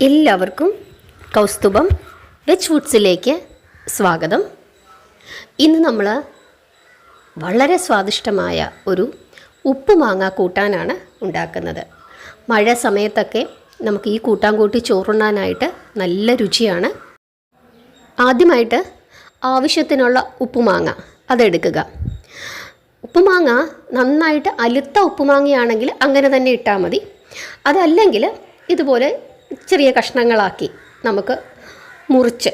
എല്ലാവർക്കും കൗസ്തുഭം വെജ് ഫുഡ്സിലേക്ക് സ്വാഗതം. ഇന്ന് നമ്മൾ വളരെ സ്വാദിഷ്ടമായ ഒരു ഉപ്പുമാങ്ങ കൂട്ടാനാണ് ഉണ്ടാക്കുന്നത്. മഴ സമയത്തൊക്കെ നമുക്ക് ഈ കൂട്ടാൻ കൂട്ടി ചോറുണ്ണാനായിട്ട് നല്ല രുചിയാണ്. ആദ്യമായിട്ട് ആവശ്യത്തിനുള്ള ഉപ്പുമാങ്ങ അതെടുക്കുക. ഉപ്പുമാങ്ങ നന്നായിട്ട് അലുത്ത ഉപ്പുമാങ്ങയാണെങ്കിൽ അങ്ങനെ തന്നെ ഇട്ടാൽ മതി. അതല്ലെങ്കിൽ ഇതുപോലെ ചെറിയ കഷ്ണങ്ങളാക്കി നമുക്ക് മുറിച്ച്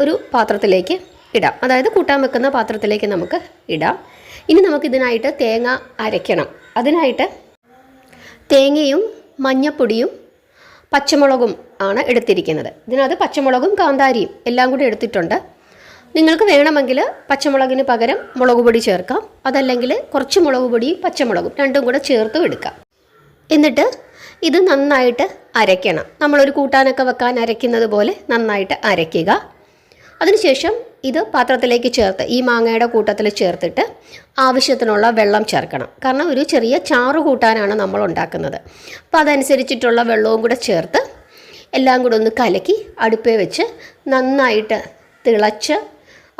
ഒരു പാത്രത്തിലേക്ക് ഇടാം. അതായത് കൂട്ടാൻ വെക്കുന്ന പാത്രത്തിലേക്ക് നമുക്ക് ഇടാം. ഇനി നമുക്കിതിനായിട്ട് തേങ്ങ അരയ്ക്കണം. അതിനായിട്ട് തേങ്ങയും മഞ്ഞപ്പൊടിയും പച്ചമുളകും ആണ് എടുത്തിരിക്കുന്നത്. ഇതിനകത്ത് പച്ചമുളകും കാന്താരിയും എല്ലാം കൂടി എടുത്തിട്ടുണ്ട്. നിങ്ങൾക്ക് വേണമെങ്കിൽ പച്ചമുളകിന് പകരം മുളക് പൊടി ചേർക്കാം. അതല്ലെങ്കിൽ കുറച്ച് മുളക് പൊടിയും പച്ചമുളകും രണ്ടും കൂടെ ചേർത്തും എടുക്കാം. എന്നിട്ട് ഇത് നന്നായിട്ട് അരയ്ക്കണം. നമ്മളൊരു കൂട്ടാനൊക്കെ വെക്കാൻ അരയ്ക്കുന്നത് പോലെ നന്നായിട്ട് അരയ്ക്കുക. അതിനുശേഷം ഇത് പാത്രത്തിലേക്ക് ചേർത്ത് ഈ മാങ്ങയുടെ കൂട്ടത്തിൽ ചേർത്തിട്ട് ആവശ്യത്തിനുള്ള വെള്ളം ചേർക്കണം. കാരണം ഒരു ചെറിയ ചാറ് കൂട്ടാനാണ് നമ്മൾ ഉണ്ടാക്കുന്നത്. അപ്പോൾ അതനുസരിച്ചിട്ടുള്ള വെള്ളവും കൂടെ ചേർത്ത് എല്ലാം കൂടെ ഒന്ന് കലക്കി അടുപ്പേ വെച്ച് നന്നായിട്ട് തിളച്ച്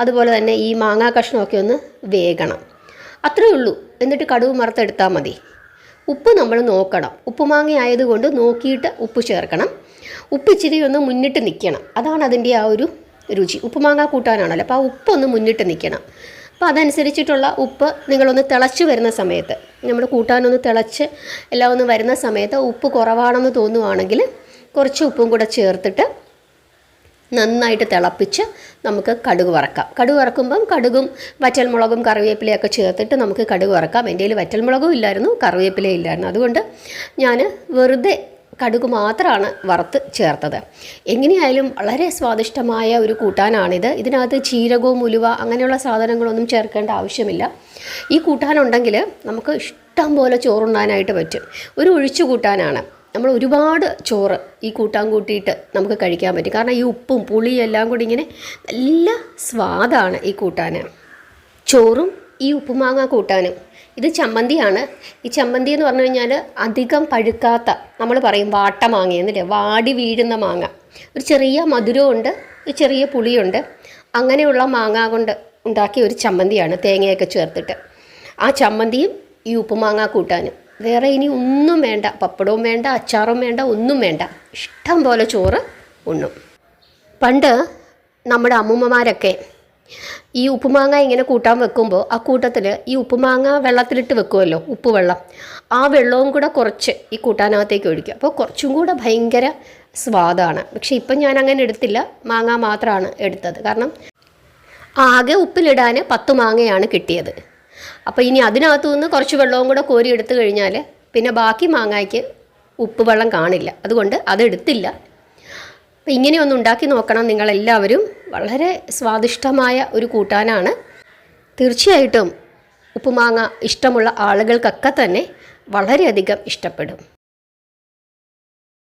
അതുപോലെ തന്നെ ഈ മാങ്ങാ കഷ്ണമൊക്കെ ഒന്ന് വേകണം. അത്രയേ ഉള്ളൂ. എന്നിട്ട് കടുക് വറുത്തെടുത്താൽ മതി. ഉപ്പ് നമ്മൾ നോക്കണം. ഉപ്പുമാങ്ങ ആയതുകൊണ്ട് നോക്കിയിട്ട് ഉപ്പ് ചേർക്കണം. ഉപ്പ് ഇച്ചിരി ഒന്ന് മുന്നിട്ട് നിൽക്കണം. അതാണ് അതിൻ്റെ ആ ഒരു രുചി. ഉപ്പുമാങ്ങ കൂട്ടാനാണല്ലോ, അപ്പോൾ ആ ഉപ്പൊന്ന് മുന്നിട്ട് നിൽക്കണം. അപ്പോൾ അതനുസരിച്ചിട്ടുള്ള ഉപ്പ് നിങ്ങളൊന്ന് തിളച്ച് വരുന്ന സമയത്ത്, നമ്മുടെ കൂട്ടാനൊന്ന് തിളച്ച് എല്ലാം ഒന്ന് വരുന്ന സമയത്ത് ഉപ്പ് കുറവാണെന്ന് തോന്നുവാണെങ്കിൽ കുറച്ച് ഉപ്പും കൂടെ ചേർത്തിട്ട് നന്നായിട്ട് തിളപ്പിച്ച് നമുക്ക് കടുക് വറക്കാം. കടുക് വറക്കുമ്പം കടുകും വറ്റൽമുളകും കറിവേപ്പിലയൊക്കെ ചേർത്തിട്ട് നമുക്ക് കടുക് വറക്കാം. എൻ്റെ കയ്യിൽ വറ്റൽമുളകും ഇല്ലായിരുന്നു, കറിവേപ്പിലയും ഇല്ലായിരുന്നു. അതുകൊണ്ട് ഞാൻ വെറുതെ കടുക് മാത്രമാണ് വറുത്ത് ചേർത്തത്. എങ്ങനെയായാലും വളരെ സ്വാദിഷ്ടമായ ഒരു കൂട്ടാനാണിത്. ഇതിനകത്ത് ജീരകവും ഉലുവ അങ്ങനെയുള്ള സാധനങ്ങളൊന്നും ചേർക്കേണ്ട ആവശ്യമില്ല. ഈ കൂട്ടാനുണ്ടെങ്കിൽ നമുക്ക് ഇഷ്ടം പോലെ ചോറുണ്ണാനായിട്ട് പറ്റും. ഒരു ഒഴിച്ചു കൂട്ടാനാണ്. നമ്മൾ ഒരുപാട് ചോറ് ഈ കൂട്ടാൻ കൂട്ടിയിട്ട് നമുക്ക് കഴിക്കാൻ പറ്റും. കാരണം ഈ ഉപ്പും പുളിയും എല്ലാം കൂടി ഇങ്ങനെ നല്ല സ്വാദാണ് ഈ കൂട്ടാൻ. ചോറും ഈ ഉപ്പുമാങ്ങ കൂട്ടാനും. ഇത് ചമ്മന്തിയാണ്. ഈ ചമ്മന്തി എന്ന് പറഞ്ഞു കഴിഞ്ഞാൽ അധികം പഴുക്കാത്ത, നമ്മൾ പറയും വാട്ടമാങ്ങ എന്നില്ലേ, വാടി വീഴുന്ന മാങ്ങ. ഒരു ചെറിയ മധുരമുണ്ട്, ഒരു ചെറിയ പുളിയുണ്ട്. അങ്ങനെയുള്ള മാങ്ങ കൊണ്ട് ഉണ്ടാക്കിയ ഒരു ചമ്മന്തിയാണ്, തേങ്ങയൊക്കെ ചേർത്തിട്ട്. ആ ചമ്മന്തിയും ഈ ഉപ്പുമാങ്ങ കൂട്ടാനും. വേറെ ഇനി ഒന്നും വേണ്ട. പപ്പടവും വേണ്ട, അച്ചാറും വേണ്ട, ഒന്നും വേണ്ട. ഇഷ്ടം പോലെ ചോറ് ഉണ്ണും. പണ്ട് നമ്മുടെ അമ്മൂമ്മമാരൊക്കെ ഈ ഉപ്പുമാങ്ങ ഇങ്ങനെ കൂട്ടാൻ വെക്കുമ്പോൾ ആ കൂട്ടത്തിൽ ഈ ഉപ്പുമാങ്ങ വെള്ളത്തിലിട്ട് വെക്കുമല്ലോ, ഉപ്പ് വെള്ളം. ആ വെള്ളവും കൂടെ കുറച്ച് ഈ കൂട്ടാനകത്തേക്ക് ഒഴിക്കും. അപ്പോൾ കുറച്ചും കൂടെ ഭയങ്കര സ്വാദാണ്. പക്ഷേ ഇപ്പം ഞാൻ അങ്ങനെ എടുത്തില്ല, മാങ്ങ മാത്രമാണ് എടുത്തത്. കാരണം ആകെ ഉപ്പിലിടാൻ 10 മാങ്ങയാണ് കിട്ടിയത്. അപ്പോൾ ഇനി അതിനകത്തു നിന്ന് കുറച്ച് വെള്ളവും കൂടെ കോരി എടുത്തു കഴിഞ്ഞാൽ പിന്നെ ബാക്കി മാങ്ങയ്ക്ക് ഉപ്പ് വെള്ളം കാണില്ല. അതുകൊണ്ട് അതെടുത്തില്ല. അപ്പോൾ ഇങ്ങനെയൊന്ന് ഉണ്ടാക്കി നോക്കണം നിങ്ങളെല്ലാവരും. വളരെ സ്വാദിഷ്ടമായ ഒരു കൂട്ടാനാണ്. തീർച്ചയായിട്ടും ഉപ്പുമാങ്ങ ഇഷ്ടമുള്ള ആളുകൾക്കൊക്കെ തന്നെ വളരെയധികം ഇഷ്ടപ്പെടും.